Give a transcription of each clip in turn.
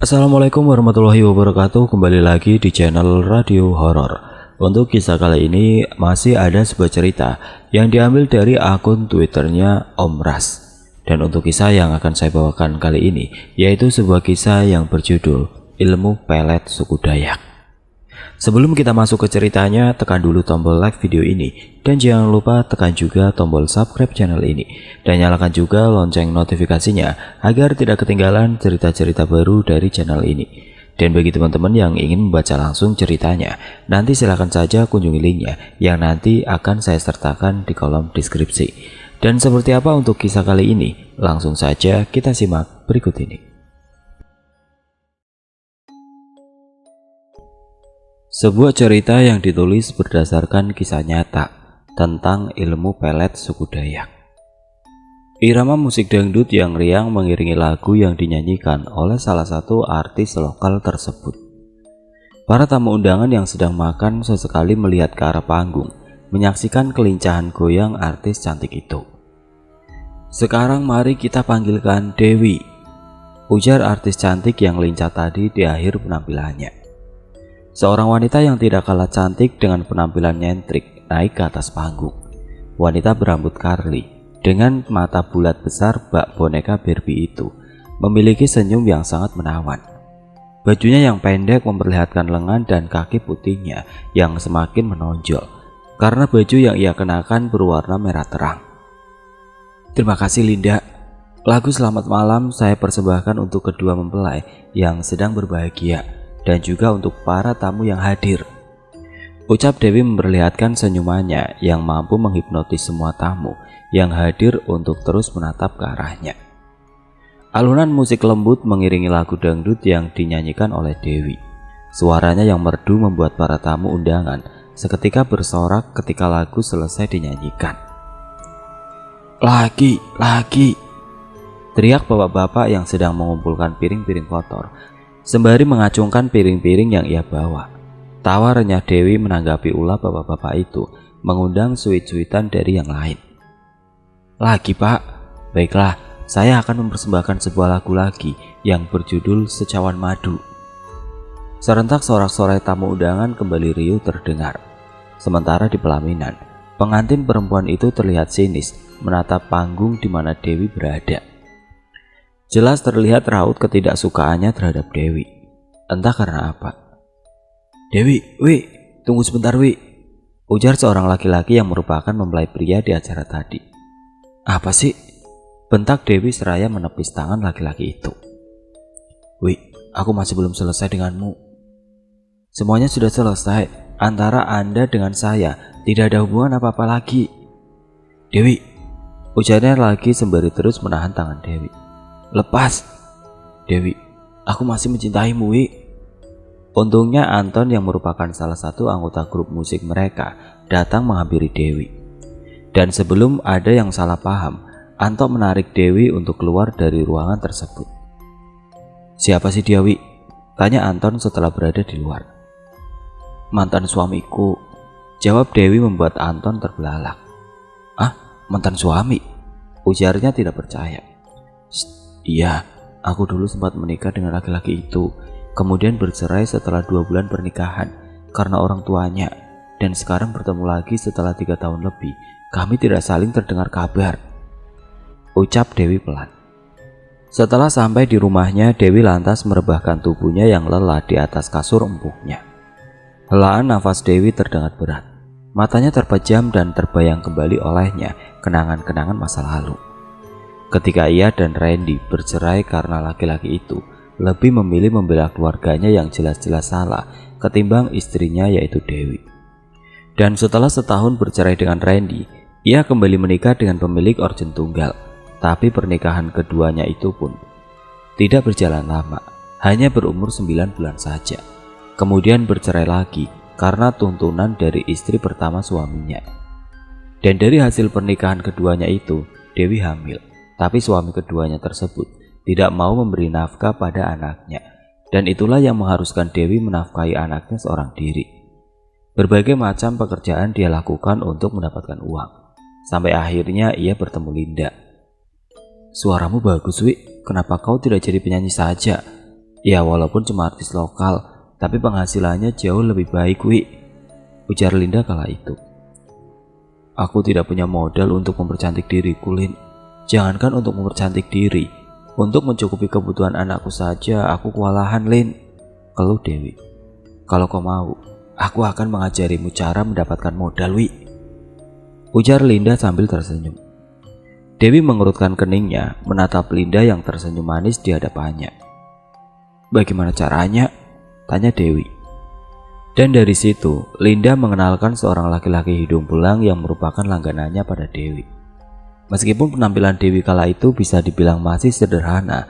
Assalamualaikum warahmatullahi wabarakatuh. Kembali lagi di channel Radio Horor. Untuk kisah kali ini masih ada sebuah cerita yang diambil dari akun Twitternya Om Ras. Dan untuk kisah yang akan saya bawakan kali ini yaitu sebuah kisah yang berjudul Ilmu Pelet Suku Dayak. Sebelum kita masuk ke ceritanya, tekan dulu tombol like video ini dan jangan lupa tekan juga tombol subscribe channel ini dan nyalakan juga lonceng notifikasinya agar tidak ketinggalan cerita-cerita baru dari channel ini. Dan bagi teman-teman yang ingin membaca langsung ceritanya, nanti silahkan saja kunjungi linknya yang nanti akan saya sertakan di kolom deskripsi. Dan seperti apa untuk kisah kali ini? Langsung saja kita simak berikut ini. Sebuah cerita yang ditulis berdasarkan kisah nyata tentang ilmu pelet suku Dayak. Irama musik dangdut yang riang mengiringi lagu yang dinyanyikan oleh salah satu artis lokal tersebut. Para tamu undangan yang sedang makan sesekali melihat ke arah panggung, menyaksikan kelincahan goyang artis cantik itu. "Sekarang mari kita panggilkan Dewi," ujar artis cantik yang lincah tadi di akhir penampilannya. Seorang wanita yang tidak kalah cantik dengan penampilan nyentrik naik ke atas panggung. Wanita berambut curly dengan mata bulat besar bak boneka Barbie itu memiliki senyum yang sangat menawan. Bajunya yang pendek memperlihatkan lengan dan kaki putihnya yang semakin menonjol karena baju yang ia kenakan berwarna merah terang. "Terima kasih Linda. Lagu Selamat Malam saya persembahkan untuk kedua mempelai yang sedang berbahagia dan juga untuk para tamu yang hadir," ucap Dewi memperlihatkan senyumannya yang mampu menghipnotis semua tamu yang hadir untuk terus menatap ke arahnya. Alunan musik lembut mengiringi lagu dangdut yang dinyanyikan oleh Dewi. Suaranya yang merdu membuat para tamu undangan seketika bersorak ketika lagu selesai dinyanyikan. Lagi, teriak bapak-bapak yang sedang mengumpulkan piring-piring kotor sembari mengacungkan piring-piring yang ia bawa. Tawa renyah Dewi menanggapi ulah bapak-bapak itu mengundang suit-suitan dari yang lain. "Lagi Pak, baiklah saya akan mempersembahkan sebuah lagu lagi yang berjudul Secawan Madu." Serentak sorak-sorai tamu undangan kembali riuh terdengar. Sementara di pelaminan, pengantin perempuan itu terlihat sinis menatap panggung di mana Dewi berada. Jelas terlihat raut ketidaksukaannya terhadap Dewi. Entah karena apa. "Dewi, Wi, tunggu sebentar Wi," ujar seorang laki-laki yang merupakan mempelai pria di acara tadi. "Apa sih?" bentak Dewi seraya menepis tangan laki-laki itu. "Wi, aku masih belum selesai denganmu. Semuanya sudah selesai antara Anda dengan saya, tidak ada hubungan apa-apa lagi." "Dewi," ujarnya lagi sembari terus menahan tangan Dewi. "Lepas." "Dewi, aku masih mencintaimu, Wi." Untungnya Anton yang merupakan salah satu anggota grup musik mereka datang menghampiri Dewi. Dan sebelum ada yang salah paham, Anton menarik Dewi untuk keluar dari ruangan tersebut. "Siapa sih dia, Wi?" tanya Anton setelah berada di luar. "Mantan suamiku," jawab Dewi membuat Anton terbelalak. "Ah, mantan suami?" ujarnya tidak percaya. "Iya, aku dulu sempat menikah dengan laki-laki itu, kemudian bercerai setelah 2 bulan pernikahan karena orang tuanya, dan sekarang bertemu lagi setelah 3 tahun lebih. Kami tidak saling terdengar kabar," ucap Dewi pelan. Setelah sampai di rumahnya, Dewi lantas merebahkan tubuhnya yang lelah di atas kasur empuknya. Helaan nafas Dewi terdengar berat. Matanya terpejam dan terbayang kembali olehnya kenangan-kenangan masa lalu. Ketika ia dan Randy bercerai karena laki-laki itu lebih memilih membela keluarganya yang jelas-jelas salah ketimbang istrinya yaitu Dewi. Dan setelah setahun bercerai dengan Randy, ia kembali menikah dengan pemilik organ tunggal. Tapi pernikahan keduanya itu pun tidak berjalan lama, hanya berumur 9 bulan saja. Kemudian bercerai lagi karena tuntunan dari istri pertama suaminya. Dan dari hasil pernikahan keduanya itu, Dewi hamil. Tapi suami keduanya tersebut tidak mau memberi nafkah pada anaknya, dan itulah yang mengharuskan Dewi menafkahi anaknya seorang diri. Berbagai macam pekerjaan dia lakukan untuk mendapatkan uang, sampai akhirnya ia bertemu Linda. "Suaramu bagus, Wi. Kenapa kau tidak jadi penyanyi saja?" Ya walaupun cuma artis lokal, tapi penghasilannya jauh lebih baik, Wi, ujar Linda kala itu. Aku tidak punya modal untuk mempercantik diriku, Lin. Jangankan untuk mempercantik diri, untuk mencukupi kebutuhan anakku saja aku kewalahan, Lin, keluh Dewi. Kalau kau mau, aku akan mengajarimu cara mendapatkan modal, Wi, ujar Linda sambil tersenyum. Dewi mengerutkan keningnya, menatap Linda yang tersenyum manis di hadapannya. Bagaimana caranya? Tanya Dewi. Dan dari situ, Linda mengenalkan seorang laki-laki hidung belang yang merupakan langganannya pada Dewi. Meskipun penampilan Dewi kala itu bisa dibilang masih sederhana,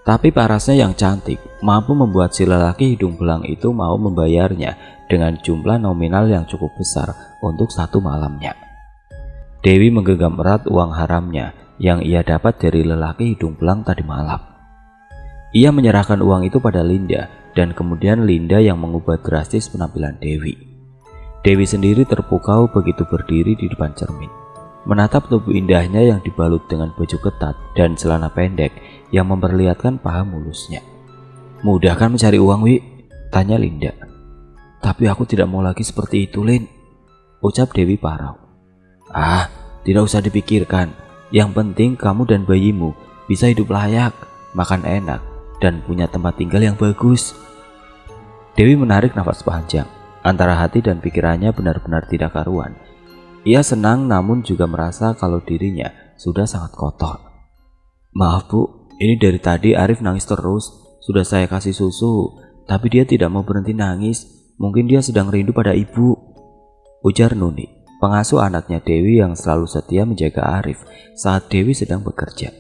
tapi parasnya yang cantik mampu membuat si lelaki hidung belang itu mau membayarnya dengan jumlah nominal yang cukup besar untuk satu malamnya. Dewi menggenggam erat uang haramnya yang ia dapat dari lelaki hidung belang tadi malam. Ia menyerahkan uang itu pada Linda, dan kemudian Linda yang mengubah drastis penampilan Dewi. Dewi sendiri terpukau begitu berdiri di depan cermin, menatap tubuh indahnya yang dibalut dengan baju ketat dan celana pendek yang memperlihatkan paha mulusnya. Mudah kan mencari uang, Wi? Tanya Linda. Tapi aku tidak mau lagi seperti itu, Lin, ucap Dewi parau. Ah, tidak usah dipikirkan. Yang penting kamu dan bayimu bisa hidup layak, makan enak, dan punya tempat tinggal yang bagus. Dewi menarik nafas panjang. Antara hati dan pikirannya benar-benar tidak karuan. Ia senang namun juga merasa kalau dirinya sudah sangat kotor. Maaf Bu, ini dari tadi Arif nangis terus. Sudah saya kasih susu, tapi dia tidak mau berhenti nangis. Mungkin dia sedang rindu pada ibu, ujar Nuni, pengasuh anaknya Dewi yang selalu setia menjaga Arif saat Dewi sedang bekerja,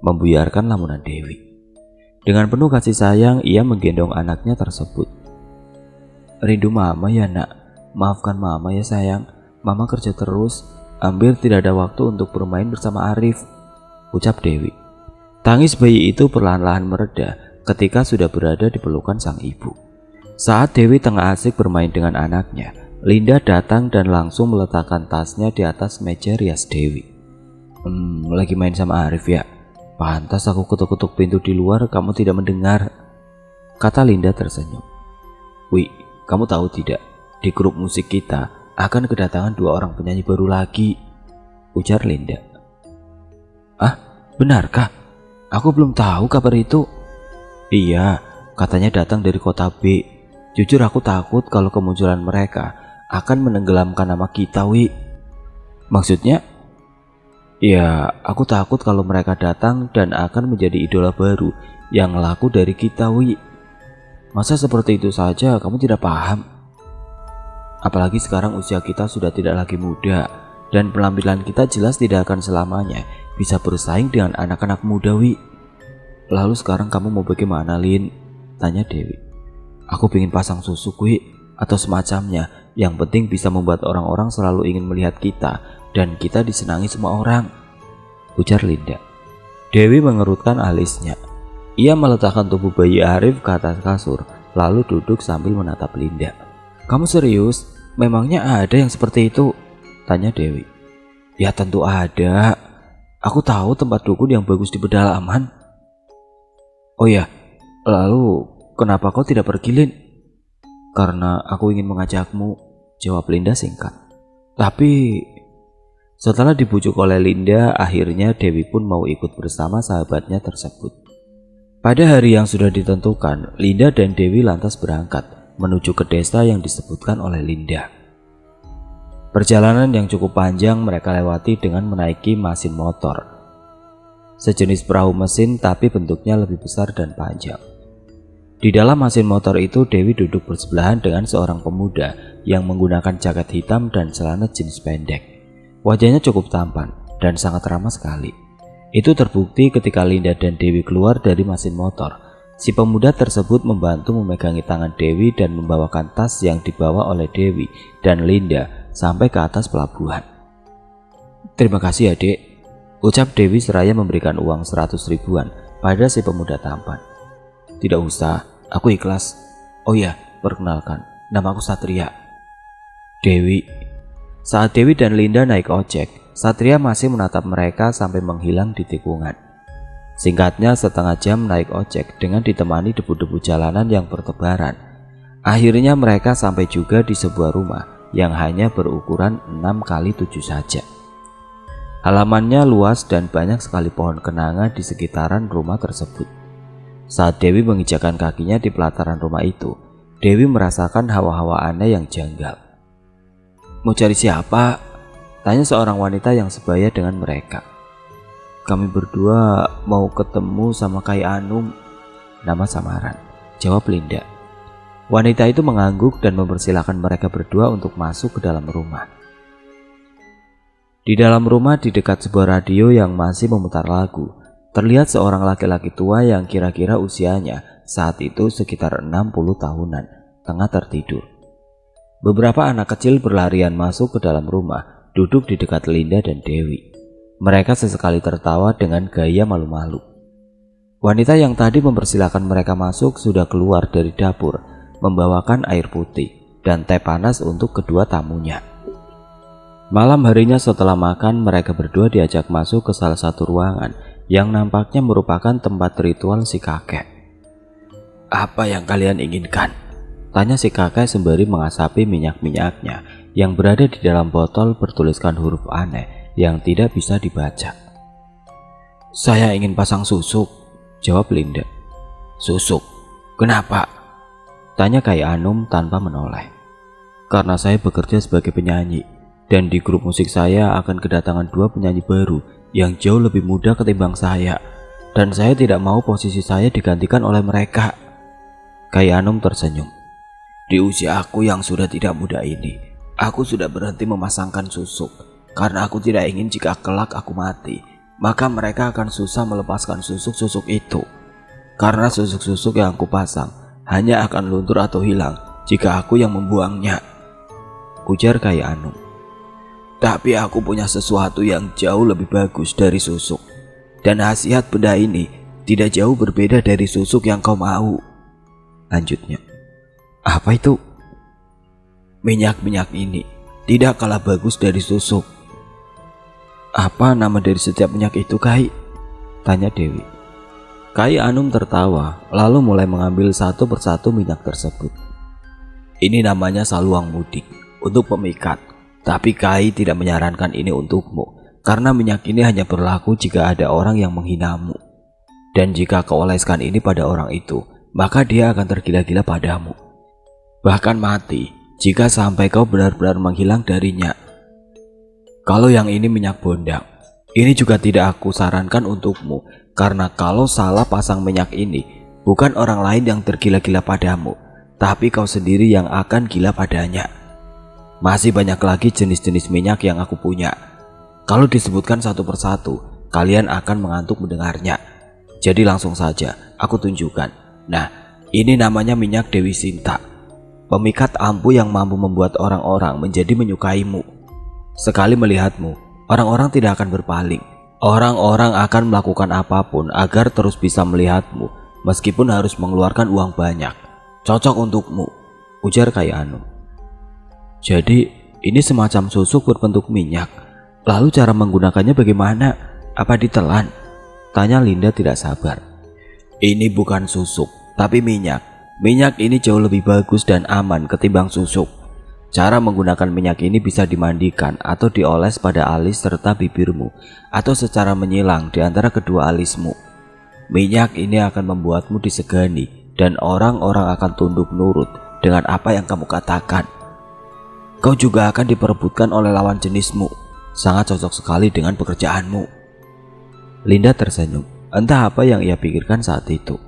membuyarkan lamunan Dewi. Dengan penuh kasih sayang, ia menggendong anaknya tersebut. Rindu mama ya nak, maafkan mama ya sayang, mama kerja terus, hampir tidak ada waktu untuk bermain bersama Arif, ucap Dewi. Tangis bayi itu perlahan-lahan mereda ketika sudah berada di pelukan sang ibu. Saat Dewi tengah asik bermain dengan anaknya, Linda datang dan langsung meletakkan tasnya di atas meja rias Dewi. Lagi main sama Arif ya? Pantas aku ketuk-ketuk pintu di luar kamu tidak mendengar, kata Linda tersenyum. Wi, kamu tahu tidak, di grup musik kita akan kedatangan 2 orang penyanyi baru lagi, ujar Linda. Ah, benarkah? Aku belum tahu kabar itu. Iya, katanya datang dari kota B. Jujur aku takut kalau kemunculan mereka akan menenggelamkan nama kita, Wi. Maksudnya? Ya, aku takut kalau mereka datang dan akan menjadi idola baru yang laku dari kita, Wi. Masa seperti itu saja kamu tidak paham? Apalagi sekarang usia kita sudah tidak lagi muda, dan penampilan kita jelas tidak akan selamanya bisa bersaing dengan anak-anak muda, Wi. Lalu sekarang kamu mau bagaimana, Lin? Tanya Dewi. Aku ingin pasang susu, Wi, atau semacamnya. Yang penting bisa membuat orang-orang selalu ingin melihat kita dan kita disenangi semua orang, ujar Linda. Dewi mengerutkan alisnya. Ia meletakkan tubuh bayi Arif ke atas kasur, lalu duduk sambil menatap Linda. Kamu serius? Memangnya ada yang seperti itu? Tanya Dewi. Ya tentu ada. Aku tahu tempat dukun yang bagus di pedalaman. Oh ya, lalu kenapa kau tidak pergi, Lin? Karena aku ingin mengajakmu, jawab Linda singkat. Tapi setelah dibujuk oleh Linda, akhirnya Dewi pun mau ikut bersama sahabatnya tersebut. Pada hari yang sudah ditentukan, Linda dan Dewi lantas berangkat menuju ke desa yang disebutkan oleh Linda. Perjalanan yang cukup panjang mereka lewati dengan menaiki mesin motor, sejenis perahu mesin tapi bentuknya lebih besar dan panjang. Di dalam mesin motor itu Dewi duduk bersebelahan dengan seorang pemuda yang menggunakan jaket hitam dan celana jeans pendek. Wajahnya cukup tampan dan sangat ramah sekali. Itu terbukti ketika Linda dan Dewi keluar dari mesin motor. Si pemuda tersebut membantu memegangi tangan Dewi dan membawakan tas yang dibawa oleh Dewi dan Linda sampai ke atas pelabuhan. Terima kasih adik, ucap Dewi seraya memberikan uang 100 ribuan pada si pemuda tampan. Tidak usah, aku ikhlas. Oh ya, perkenalkan, nama aku Satria. Dewi. Saat Dewi dan Linda naik ojek, Satria masih menatap mereka sampai menghilang di tikungan. Singkatnya setengah jam naik ojek dengan ditemani debu-debu jalanan yang bertebaran. Akhirnya mereka sampai juga di sebuah rumah yang hanya berukuran 6x7 saja. Halamannya luas dan banyak sekali pohon kenanga di sekitaran rumah tersebut. Saat Dewi menginjakkan kakinya di pelataran rumah itu, Dewi merasakan hawa-hawa aneh yang janggal. "Mau cari siapa?" tanya seorang wanita yang sebaya dengan mereka. "Kami berdua mau ketemu sama Kai Anum," nama samaran, jawab Linda. Wanita itu mengangguk dan mempersilahkan mereka berdua untuk masuk ke dalam rumah. Di dalam rumah, di dekat sebuah radio yang masih memutar lagu, terlihat seorang laki-laki tua yang kira-kira usianya saat itu sekitar 60 tahunan, tengah tertidur. Beberapa anak kecil berlarian masuk ke dalam rumah, duduk di dekat Linda dan Dewi. Mereka sesekali tertawa dengan gaya malu-malu. Wanita yang tadi mempersilahkan mereka masuk sudah keluar dari dapur, membawakan air putih dan teh panas untuk kedua tamunya. Malam harinya setelah makan, mereka berdua diajak masuk ke salah satu ruangan yang nampaknya merupakan tempat ritual si kakek. "Apa yang kalian inginkan?" tanya si kakek sembari mengasapi minyak-minyaknya yang berada di dalam botol bertuliskan huruf aneh yang tidak bisa dibaca. "Saya ingin pasang susuk," jawab Linda. "Susuk? Kenapa?" tanya Kai Anum tanpa menoleh. "Karena saya bekerja sebagai penyanyi, dan di grup musik saya akan kedatangan 2 penyanyi baru yang jauh lebih muda ketimbang saya, dan saya tidak mau posisi saya digantikan oleh mereka." Kai Anum tersenyum. "Di usia aku yang sudah tidak muda ini, aku sudah berhenti memasangkan susuk, karena aku tidak ingin jika kelak aku mati, maka mereka akan susah melepaskan susuk-susuk itu. Karena susuk-susuk yang aku pasang hanya akan luntur atau hilang jika aku yang membuangnya," ujar Kai Anum. "Tapi aku punya sesuatu yang jauh lebih bagus dari susuk, dan khasiat benda ini tidak jauh berbeda dari susuk yang kau mau," lanjutnya. "Apa itu?" "Minyak-minyak ini tidak kalah bagus dari susuk." "Apa nama dari setiap minyak itu, Kai?" tanya Dewi. Kai Anum tertawa, lalu mulai mengambil satu persatu minyak tersebut. "Ini namanya saluang mudik untuk pemikat, tapi Kai tidak menyarankan ini untukmu, karena minyak ini hanya berlaku jika ada orang yang menghinamu. Dan jika kau oleskan ini pada orang itu, maka dia akan tergila-gila padamu, bahkan mati jika sampai kau benar-benar menghilang darinya. Kalau yang ini minyak bondang, ini juga tidak aku sarankan untukmu, karena kalau salah pasang minyak ini, bukan orang lain yang tergila-gila padamu, tapi kau sendiri yang akan gila padanya. Masih banyak lagi jenis-jenis minyak yang aku punya. Kalau disebutkan satu persatu, kalian akan mengantuk mendengarnya. Jadi langsung saja aku tunjukkan. Nah, ini namanya minyak Dewi Sinta, pemikat ampuh yang mampu membuat orang-orang menjadi menyukaimu. Sekali melihatmu, orang-orang tidak akan berpaling. Orang-orang akan melakukan apapun agar terus bisa melihatmu, meskipun harus mengeluarkan uang banyak. Cocok untukmu," ujar Kai Anum. "Jadi ini semacam susuk berbentuk minyak. Lalu cara menggunakannya bagaimana? Apa ditelan?" tanya Linda tidak sabar. "Ini bukan susuk, tapi minyak. Minyak ini jauh lebih bagus dan aman ketimbang susuk. Cara menggunakan minyak ini bisa dimandikan atau dioles pada alis serta bibirmu, atau secara menyilang di antara kedua alismu. Minyak ini akan membuatmu disegani, dan orang-orang akan tunduk nurut dengan apa yang kamu katakan. Kau juga akan diperebutkan oleh lawan jenismu. Sangat cocok sekali dengan pekerjaanmu." Linda tersenyum, entah apa yang ia pikirkan saat itu.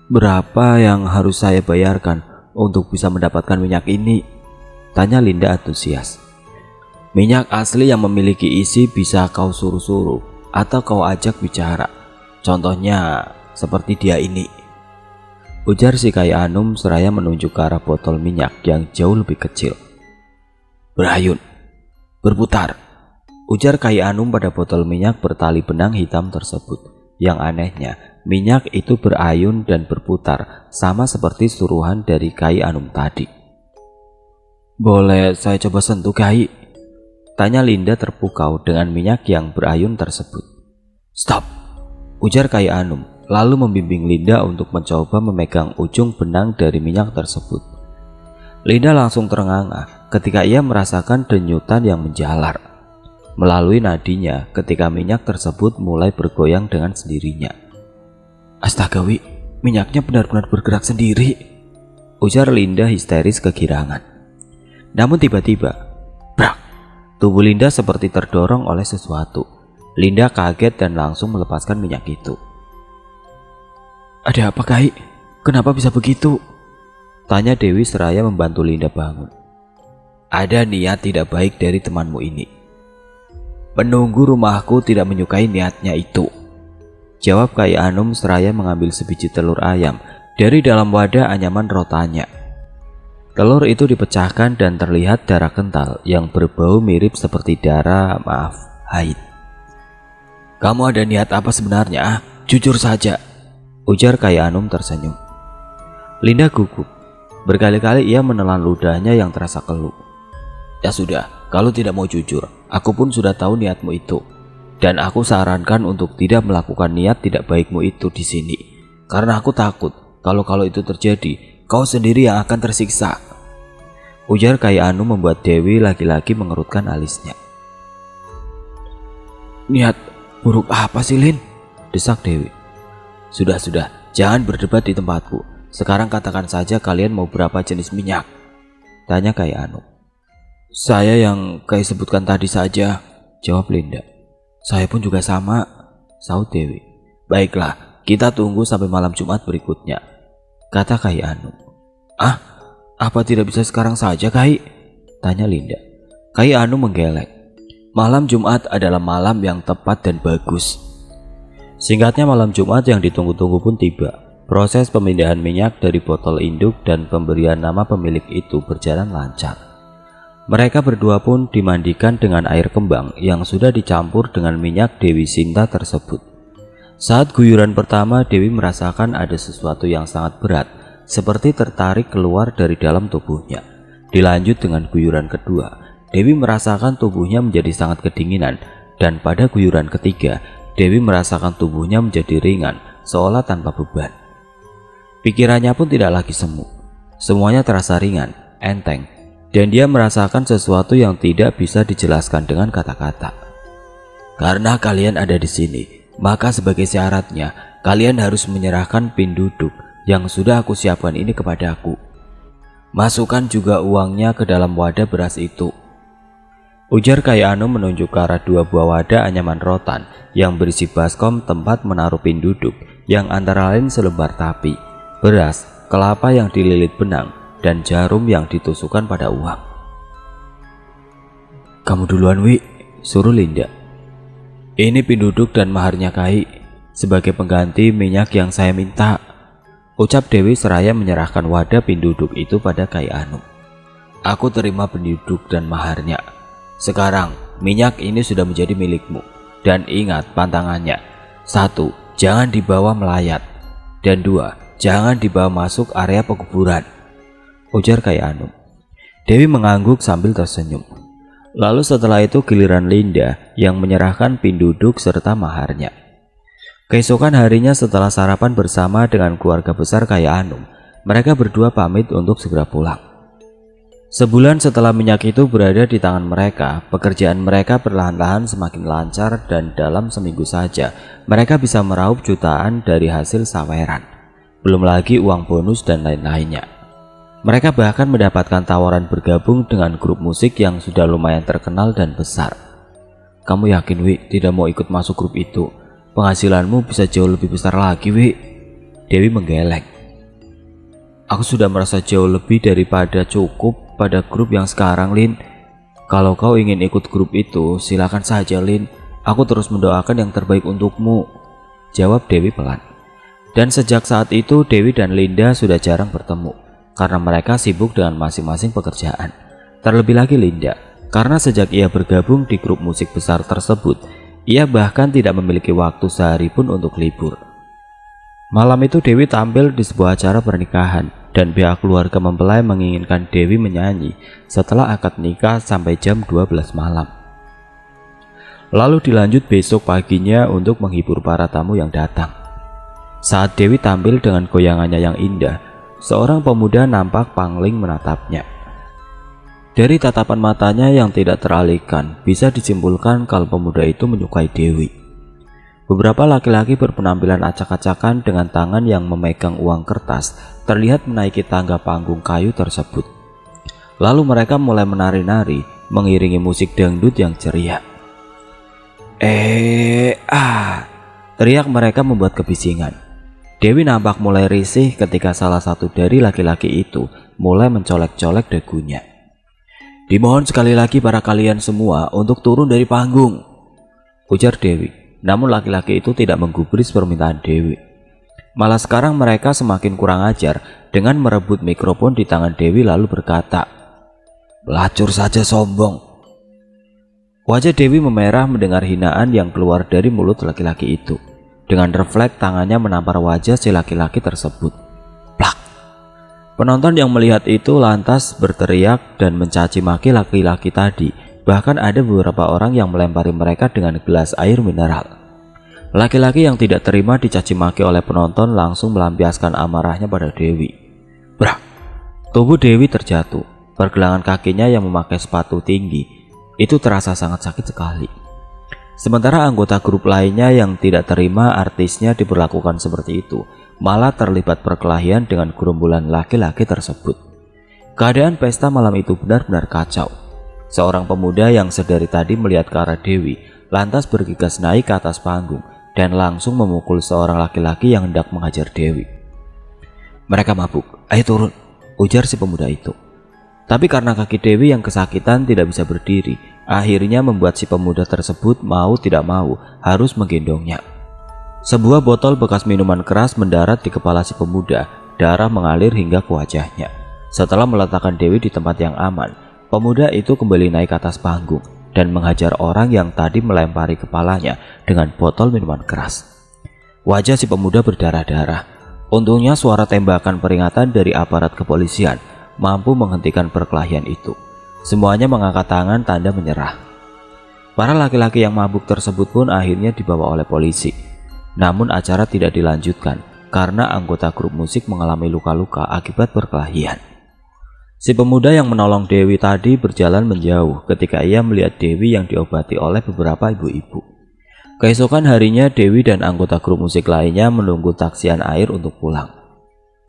"Berapa yang harus saya bayarkan untuk bisa mendapatkan minyak ini?" tanya Linda antusias. "Minyak asli yang memiliki isi bisa kau suruh-suruh atau kau ajak bicara. Contohnya seperti dia ini," ujar si Kai Anum seraya menunjuk ke arah botol minyak yang jauh lebih kecil. "Berayun, berputar," ujar Kai Anum pada botol minyak bertali benang hitam tersebut. Yang anehnya, minyak itu berayun dan berputar sama seperti suruhan dari Kai Anum tadi. "Boleh saya coba sentuh, Kai?" tanya Linda terpukau dengan minyak yang berayun tersebut. "Stop," ujar Kai Anum, lalu membimbing Linda untuk mencoba memegang ujung benang dari minyak tersebut. Linda langsung terengah ketika ia merasakan denyutan yang menjalar melalui nadinya ketika minyak tersebut mulai bergoyang dengan sendirinya. Astaga Wi, minyaknya benar-benar bergerak sendiri, ujar Linda histeris kegirangan. Namun tiba-tiba, brak, tubuh Linda seperti terdorong oleh sesuatu. Linda kaget dan langsung melepaskan minyak itu. Ada apa Kai? Kenapa bisa begitu? Tanya Dewi seraya membantu Linda bangun. Ada niat tidak baik dari temanmu ini. Penunggu rumahku tidak menyukai niatnya itu, jawab Kai Anum seraya mengambil sebiji telur ayam dari dalam wadah anyaman rotannya. Telur itu dipecahkan dan terlihat darah kental yang berbau mirip seperti haid. Kamu ada niat apa sebenarnya? Jujur saja, ujar Kai Anum tersenyum. Linda gugup. Berkali-kali ia menelan ludahnya yang terasa keluh. Ya sudah, kalau tidak mau jujur, aku pun sudah tahu niatmu itu. Dan aku sarankan untuk tidak melakukan niat tidak baikmu itu di sini. Karena aku takut kalau itu terjadi, kau sendiri yang akan tersiksa. Ujar Kai Anum membuat Dewi lagi-lagi mengerutkan alisnya. Niat buruk apa sih Lin? Desak Dewi. Sudah, jangan berdebat di tempatku. Sekarang katakan saja kalian mau berapa jenis minyak? Tanya Kai Anum. Saya yang Kai sebutkan tadi saja, jawab Linda. Saya pun juga sama, sahut Dewi. Baiklah, kita tunggu sampai malam Jumat berikutnya, kata Kai Anum. Ah, apa tidak bisa sekarang saja Kai? Tanya Linda. Kai Anum menggeleng. Malam Jumat adalah malam yang tepat dan bagus. Singkatnya malam Jumat yang ditunggu-tunggu pun tiba. Proses pemindahan minyak dari botol induk dan pemberian nama pemilik itu berjalan lancar. Mereka berdua pun dimandikan dengan air kembang yang sudah dicampur dengan minyak Dewi Sinta tersebut. Saat guyuran pertama, Dewi merasakan ada sesuatu yang sangat berat, seperti tertarik keluar dari dalam tubuhnya. Dilanjut dengan guyuran kedua, Dewi merasakan tubuhnya menjadi sangat kedinginan, dan pada guyuran ketiga, Dewi merasakan tubuhnya menjadi ringan, seolah tanpa beban. Pikirannya pun tidak lagi semu. Semuanya terasa ringan, enteng, dan dia merasakan sesuatu yang tidak bisa dijelaskan dengan kata-kata. Karena kalian ada di sini, maka sebagai syaratnya, kalian harus menyerahkan pin duduk yang sudah aku siapkan ini kepadaku. Masukkan juga uangnya ke dalam wadah beras itu, ujar Kai Anum menunjuk ke arah 2 buah wadah anyaman rotan yang berisi baskom tempat menaruh pin duduk yang antara lain selembar tapi, beras, kelapa yang dililit benang, dan jarum yang ditusukkan pada uang. Kamu duluan Wi, suruh Linda. Ini pin duduk dan maharnya Kai, sebagai pengganti minyak yang saya minta, ucap Dewi seraya menyerahkan wadah pin duduk itu pada Kai Anum. Aku terima pin duduk dan maharnya. Sekarang minyak ini sudah menjadi milikmu. Dan ingat pantangannya. 1. Jangan dibawa melayat. Dan 2. Jangan dibawa masuk area pekuburan, ujar Kai Anum. Dewi mengangguk sambil tersenyum. Lalu setelah itu giliran Linda yang menyerahkan pin duduk serta maharnya. Keesokan harinya setelah sarapan bersama dengan keluarga besar Kai Anum, mereka berdua pamit untuk segera pulang. Sebulan setelah minyak itu berada di tangan mereka, pekerjaan mereka perlahan-lahan semakin lancar dan dalam seminggu saja mereka bisa meraup jutaan dari hasil saweran. Belum lagi uang bonus dan lain-lainnya. Mereka bahkan mendapatkan tawaran bergabung dengan grup musik yang sudah lumayan terkenal dan besar. Kamu yakin Wi tidak mau ikut masuk grup itu? Penghasilanmu bisa jauh lebih besar lagi Wi. Dewi menggeleng. Aku sudah merasa jauh lebih daripada cukup pada grup yang sekarang Lin. Kalau kau ingin ikut grup itu silakan saja Lin. Aku terus mendoakan yang terbaik untukmu, jawab Dewi pelan. Dan sejak saat itu Dewi dan Linda sudah jarang bertemu karena mereka sibuk dengan masing-masing pekerjaan. Terlebih lagi Linda, karena sejak ia bergabung di grup musik besar tersebut, ia bahkan tidak memiliki waktu sehari pun untuk libur. Malam itu Dewi tampil di sebuah acara pernikahan dan pihak keluarga mempelai menginginkan Dewi menyanyi setelah akad nikah sampai jam 12 malam. Lalu dilanjut besok paginya untuk menghibur para tamu yang datang. Saat Dewi tampil dengan goyangannya yang indah, seorang pemuda nampak pangling menatapnya. Dari tatapan matanya yang tidak teralihkan, bisa disimpulkan kalau pemuda itu menyukai Dewi. Beberapa laki-laki berpenampilan acak-acakan dengan tangan yang memegang uang kertas terlihat menaiki tangga panggung kayu tersebut. Lalu mereka mulai menari-nari mengiringi musik dangdut yang ceria. Teriak mereka membuat kebisingan. Dewi nampak mulai risih ketika salah satu dari laki-laki itu mulai mencolek-colek dagunya. "Dimohon sekali lagi para kalian semua untuk turun dari panggung," ujar Dewi. Namun laki-laki itu tidak menggubris permintaan Dewi. Malah sekarang mereka semakin kurang ajar dengan merebut mikrofon di tangan Dewi lalu berkata, "Pelacur saja sombong." Wajah Dewi memerah mendengar hinaan yang keluar dari mulut laki-laki itu. Dengan refleks tangannya menampar wajah si laki-laki tersebut. Plak! Penonton yang melihat itu lantas berteriak dan mencaci maki laki-laki tadi. Bahkan ada beberapa orang yang melempari mereka dengan gelas air mineral. Laki-laki yang tidak terima dicaci maki oleh penonton langsung melampiaskan amarahnya pada Dewi. Brak! Tubuh Dewi terjatuh. Pergelangan kakinya yang memakai sepatu tinggi itu terasa sangat sakit sekali. Sementara anggota grup lainnya yang tidak terima artisnya diperlakukan seperti itu, malah terlibat perkelahian dengan gerombolan laki-laki tersebut. Keadaan pesta malam itu benar-benar kacau. Seorang pemuda yang sedari tadi melihat ke arah Dewi, lantas bergegas naik ke atas panggung dan langsung memukul seorang laki-laki yang hendak menghajar Dewi. "Mereka mabuk, ayo turun," ujar si pemuda itu. Tapi karena kaki Dewi yang kesakitan tidak bisa berdiri, akhirnya membuat si pemuda tersebut mau tidak mau harus menggendongnya. Sebuah botol bekas minuman keras mendarat di kepala si pemuda, darah mengalir hingga ke wajahnya. Setelah meletakkan Dewi di tempat yang aman, pemuda itu kembali naik ke atas panggung dan menghajar orang yang tadi melempari kepalanya dengan botol minuman keras. Wajah si pemuda berdarah-darah. Untungnya suara tembakan peringatan dari aparat kepolisian mampu menghentikan perkelahian itu. Semuanya mengangkat tangan tanda menyerah. Para laki-laki yang mabuk tersebut pun akhirnya dibawa oleh polisi. Namun acara tidak dilanjutkan karena anggota grup musik mengalami luka-luka akibat perkelahian. Si pemuda yang menolong Dewi tadi berjalan menjauh ketika ia melihat Dewi yang diobati oleh beberapa ibu-ibu. Keesokan harinya Dewi dan anggota grup musik lainnya menunggu taksian air untuk pulang.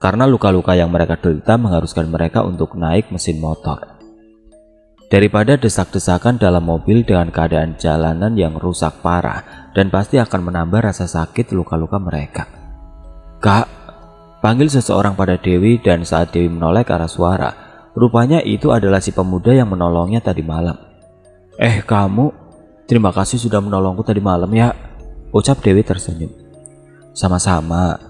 Karena luka-luka yang mereka derita mengharuskan mereka untuk naik mesin motor. Daripada desak-desakan dalam mobil dengan keadaan jalanan yang rusak parah dan pasti akan menambah rasa sakit luka-luka mereka. "Kak," panggil seseorang pada Dewi dan saat Dewi menoleh ke arah suara, rupanya itu adalah si pemuda yang menolongnya tadi malam. "Kamu, terima kasih sudah menolongku tadi malam ya," ucap Dewi tersenyum. "Sama-sama.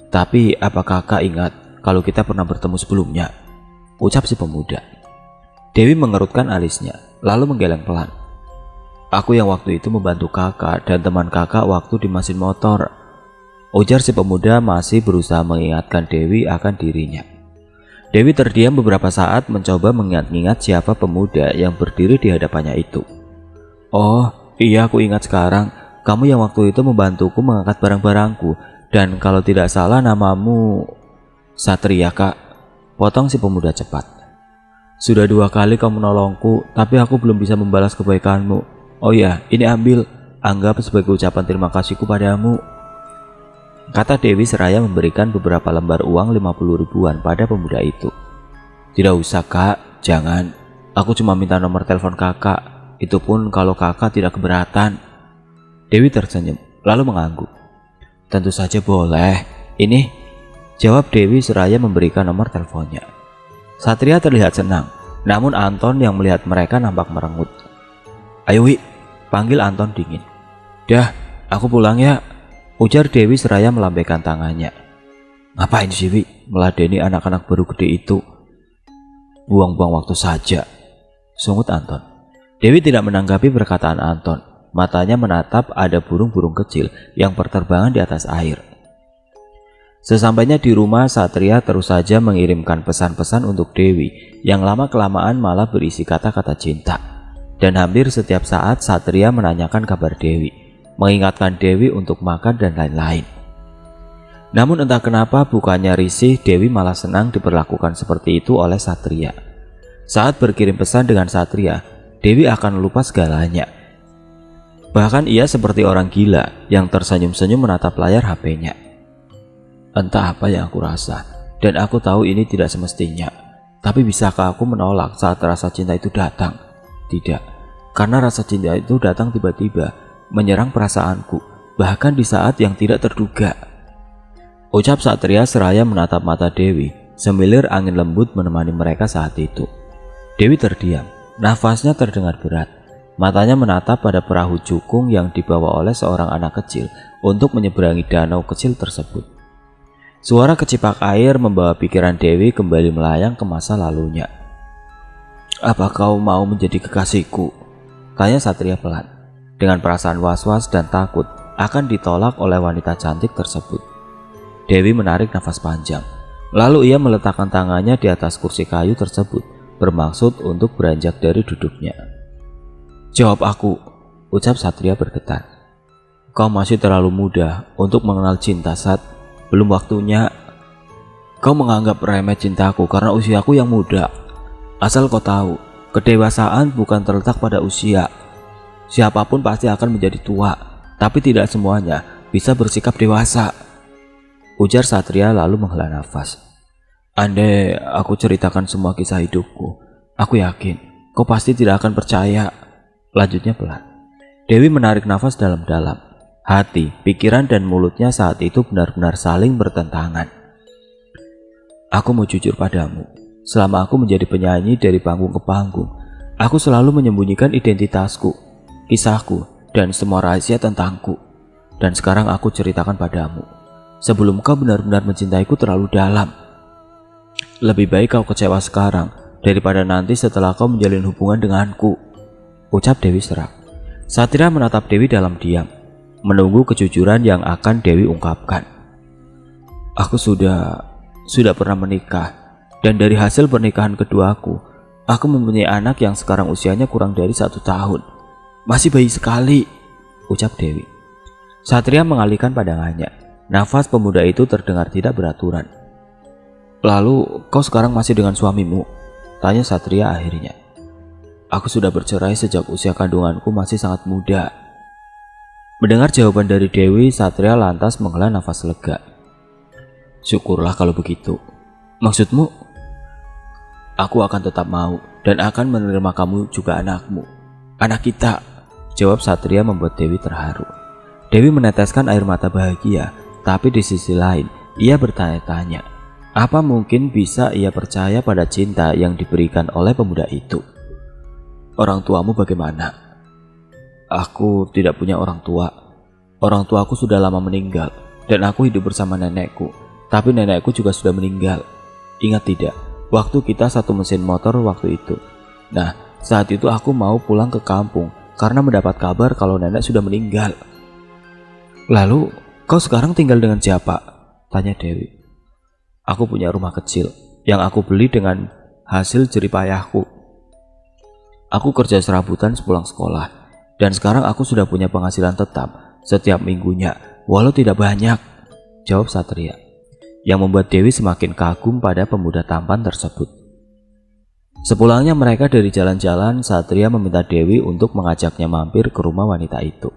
Tapi apa kakak ingat kalau kita pernah bertemu sebelumnya?" ucap si pemuda. Dewi mengerutkan alisnya, lalu menggeleng pelan. "Aku yang waktu itu membantu kakak dan teman kakak waktu di mesin motor," ujar si pemuda masih berusaha mengingatkan Dewi akan dirinya. Dewi terdiam beberapa saat mencoba mengingat-ingat siapa pemuda yang berdiri di hadapannya itu. "Oh iya, aku ingat sekarang. Kamu yang waktu itu membantuku mengangkat barang-barangku. Dan kalau tidak salah namamu Satria, Kak," potong si pemuda cepat. "Sudah 2 kali kamu menolongku, tapi aku belum bisa membalas kebaikanmu. Oh ya, ini ambil, anggap sebagai ucapan terima kasihku padamu," kata Dewi seraya memberikan beberapa lembar uang 50 ribuan pada pemuda itu. "Tidak usah Kak, jangan. Aku cuma minta nomor telepon kakak, itu pun kalau kakak tidak keberatan." Dewi tersenyum, lalu mengangguk. "Tentu saja boleh. Ini," jawab Dewi seraya memberikan nomor teleponnya. Satria terlihat senang, namun Anton yang melihat mereka nampak merengut. "Ayo Wi," panggil Anton dingin. "Dah, aku pulang ya," ujar Dewi seraya melambaikan tangannya. "Ngapain sih Wi meladeni anak-anak baru gede itu? Buang-buang waktu saja," sungut Anton. Dewi tidak menanggapi perkataan Anton. Matanya menatap ada burung-burung kecil yang berterbangan di atas air. Sesampainya di rumah, Satria terus saja mengirimkan pesan-pesan untuk Dewi yang lama-kelamaan malah berisi kata-kata cinta. Dan hampir setiap saat Satria menanyakan kabar Dewi, mengingatkan Dewi untuk makan dan lain-lain. Namun entah kenapa bukannya risih, Dewi malah senang diperlakukan seperti itu oleh Satria. Saat berkirim pesan dengan Satria, Dewi akan lupa segalanya. Bahkan ia seperti orang gila yang tersenyum-senyum menatap layar HP-nya. Entah apa yang aku rasa, dan aku tahu ini tidak semestinya. Tapi bisakah aku menolak saat rasa cinta itu datang? Tidak, karena rasa cinta itu datang tiba-tiba, menyerang perasaanku, bahkan di saat yang tidak terduga. Ucap Satria seraya menatap mata Dewi, semilir angin lembut menemani mereka saat itu. Dewi terdiam, nafasnya terdengar berat. Matanya menatap pada perahu cukung yang dibawa oleh seorang anak kecil untuk menyeberangi danau kecil tersebut. Suara kecipak air membawa pikiran Dewi kembali melayang ke masa lalunya. "Apa kau mau menjadi kekasihku?" tanya Satria pelan, dengan perasaan was-was dan takut akan ditolak oleh wanita cantik tersebut. Dewi menarik nafas panjang, lalu ia meletakkan tangannya di atas kursi kayu tersebut, bermaksud untuk beranjak dari duduknya. "Jawab aku," ucap Satria bergetar. "Kau masih terlalu muda untuk mengenal cinta, Sat. Belum waktunya. Kau menganggap remeh cintaku karena usiaku yang muda. Asal kau tahu, kedewasaan bukan terletak pada usia. Siapapun pasti akan menjadi tua, tapi tidak semuanya bisa bersikap dewasa," ujar Satria lalu menghela nafas. "Andai aku ceritakan semua kisah hidupku, aku yakin kau pasti tidak akan percaya," lanjutnya pelan. Dewi menarik nafas dalam-dalam. Hati, pikiran, dan mulutnya saat itu benar-benar saling bertentangan. "Aku mau jujur padamu. Selama aku menjadi penyanyi dari panggung ke panggung, aku selalu menyembunyikan identitasku, kisahku, dan semua rahasia tentangku. Dan sekarang aku ceritakan padamu, sebelum kau benar-benar mencintaiku terlalu dalam. Lebih baik kau kecewa sekarang daripada nanti setelah kau menjalin hubungan denganku," ucap Dewi serak. Satria menatap Dewi dalam diam, menunggu kejujuran yang akan Dewi ungkapkan. "Aku sudah pernah menikah, dan dari hasil pernikahan keduaku, aku mempunyai anak yang sekarang usianya kurang dari 1 tahun. Masih bayi sekali," ucap Dewi. Satria mengalihkan pandangannya. Nafas pemuda itu terdengar tidak beraturan. "Lalu kau sekarang masih dengan suamimu?" tanya Satria akhirnya. "Aku sudah bercerai sejak usia kandunganku masih sangat muda." Mendengar jawaban dari Dewi, Satria lantas menghela nafas lega. "Syukurlah kalau begitu. Maksudmu?" "Aku akan tetap mau dan akan menerima kamu juga anakmu. Anak kita," jawab Satria membuat Dewi terharu. Dewi meneteskan air mata bahagia, tapi di sisi lain ia bertanya-tanya, apa mungkin bisa ia percaya pada cinta yang diberikan oleh pemuda itu? "Orang tuamu bagaimana?" "Aku tidak punya orang tua. Orang tuaku sudah lama meninggal dan aku hidup bersama nenekku. Tapi nenekku juga sudah meninggal. Ingat tidak, waktu kita satu mesin motor waktu itu. Nah, saat itu aku mau pulang ke kampung karena mendapat kabar kalau nenek sudah meninggal." "Lalu, kau sekarang tinggal dengan siapa?" tanya Dewi. "Aku punya rumah kecil yang aku beli dengan hasil jeripayahku. Aku kerja serabutan sepulang sekolah. Dan sekarang aku sudah punya penghasilan tetap setiap minggunya, walau tidak banyak," jawab Satria, yang membuat Dewi semakin kagum pada pemuda tampan tersebut. Sepulangnya mereka dari jalan-jalan, Satria meminta Dewi untuk mengajaknya mampir ke rumah wanita itu.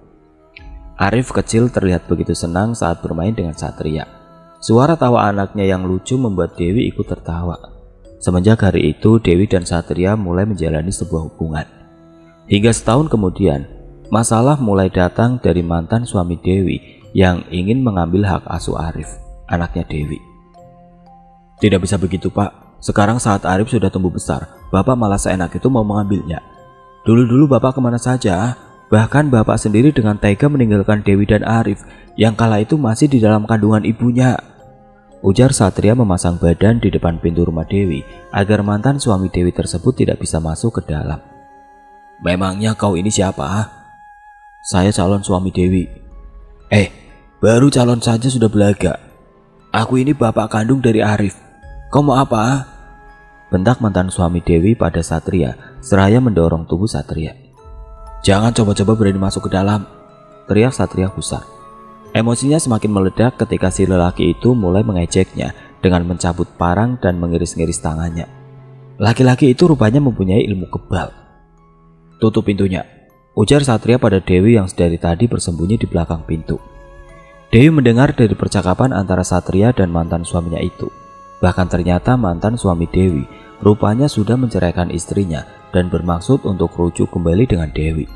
Arif kecil terlihat begitu senang saat bermain dengan Satria. Suara tawa anaknya yang lucu membuat Dewi ikut tertawa. Semenjak hari itu, Dewi dan Satria mulai menjalani sebuah hubungan. Hingga setahun kemudian, masalah mulai datang dari mantan suami Dewi yang ingin mengambil hak asuh Arif, anaknya Dewi. "Tidak bisa begitu, Pak. Sekarang saat Arif sudah tumbuh besar, Bapak malah seenak itu mau mengambilnya. Dulu-dulu Bapak kemana saja? Bahkan Bapak sendiri dengan tega meninggalkan Dewi dan Arif yang kala itu masih di dalam kandungan ibunya," ujar Satria memasang badan di depan pintu rumah Dewi agar mantan suami Dewi tersebut tidak bisa masuk ke dalam. "Memangnya kau ini siapa?" "Saya calon suami Dewi." Baru calon saja sudah belaga. Aku ini bapak kandung dari Arif. Kau mau apa?" bentak mantan suami Dewi pada Satria seraya mendorong tubuh Satria. "Jangan coba-coba berani masuk ke dalam," teriak Satria Gusar. Emosinya semakin meledak ketika si lelaki itu mulai mengejeknya dengan mencabut parang dan mengiris-ngiris tangannya. Laki-laki itu rupanya mempunyai ilmu kebal. "Tutup pintunya," ujar Satria pada Dewi yang dari tadi bersembunyi di belakang pintu. Dewi mendengar dari percakapan antara Satria dan mantan suaminya itu. Bahkan ternyata mantan suami Dewi rupanya sudah menceraikan istrinya dan bermaksud untuk rujuk kembali dengan Dewi.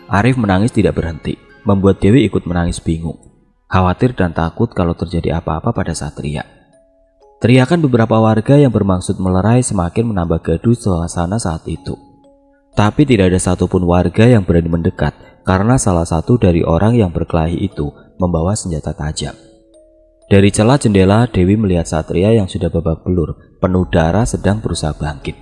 Arif menangis tidak berhenti, membuat Dewi ikut menangis bingung, khawatir dan takut kalau terjadi apa-apa pada Satria. Teriakan beberapa warga yang bermaksud melerai semakin menambah gaduh suasana saat itu. Tapi tidak ada satupun warga yang berani mendekat karena salah satu dari orang yang berkelahi itu membawa senjata tajam. Dari celah jendela, Dewi melihat Satria yang sudah babak belur, penuh darah sedang berusaha bangkit.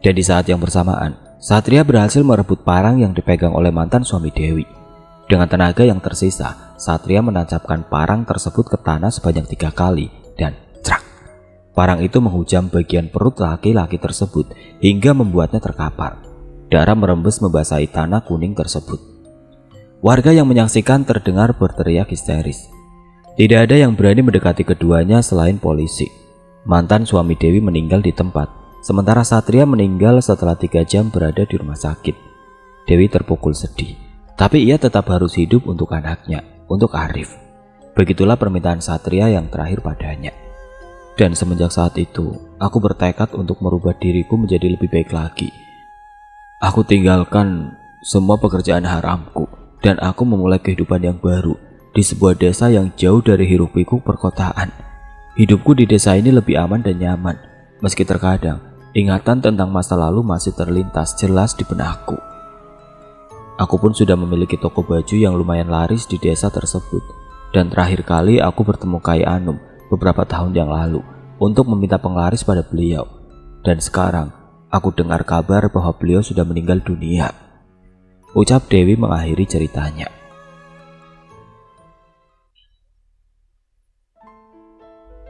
Dan di saat yang bersamaan, Satria berhasil merebut parang yang dipegang oleh mantan suami Dewi. Dengan tenaga yang tersisa, Satria menancapkan parang tersebut ke tanah sebanyak 3 kali dan crak. Parang itu menghujam bagian perut laki-laki tersebut hingga membuatnya terkapar. Darah merembes membasahi tanah kuning tersebut. Warga yang menyaksikan terdengar berteriak histeris. Tidak ada yang berani mendekati keduanya selain polisi. Mantan suami Dewi meninggal di tempat, sementara Satria meninggal setelah 3 jam berada di rumah sakit. Dewi terpukul sedih, tapi ia tetap harus hidup untuk anaknya, untuk Arif. Begitulah permintaan Satria yang terakhir padanya. Dan semenjak saat itu, aku bertekad untuk merubah diriku menjadi lebih baik lagi. Aku tinggalkan semua pekerjaan haramku, dan aku memulai kehidupan yang baru di sebuah desa yang jauh dari hiruk-pikuk perkotaan. Hidupku di desa ini lebih aman dan nyaman, meski terkadang ingatan tentang masa lalu masih terlintas jelas di benakku. Aku pun sudah memiliki toko baju yang lumayan laris di desa tersebut, dan terakhir kali aku bertemu Kai Anum beberapa tahun yang lalu untuk meminta penglaris pada beliau. Dan sekarang aku dengar kabar bahwa beliau sudah meninggal dunia, ucap Dewi mengakhiri ceritanya.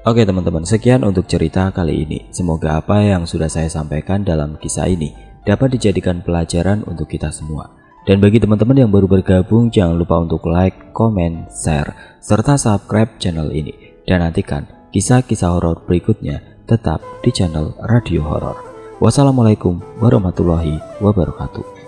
Oke teman-teman, sekian untuk cerita kali ini. Semoga apa yang sudah saya sampaikan dalam kisah ini dapat dijadikan pelajaran untuk kita semua. Dan bagi teman-teman yang baru bergabung, jangan lupa untuk like, comment, share, serta subscribe channel ini. Dan nantikan kisah-kisah horor berikutnya tetap di channel Radio Horor. Wassalamualaikum warahmatullahi wabarakatuh.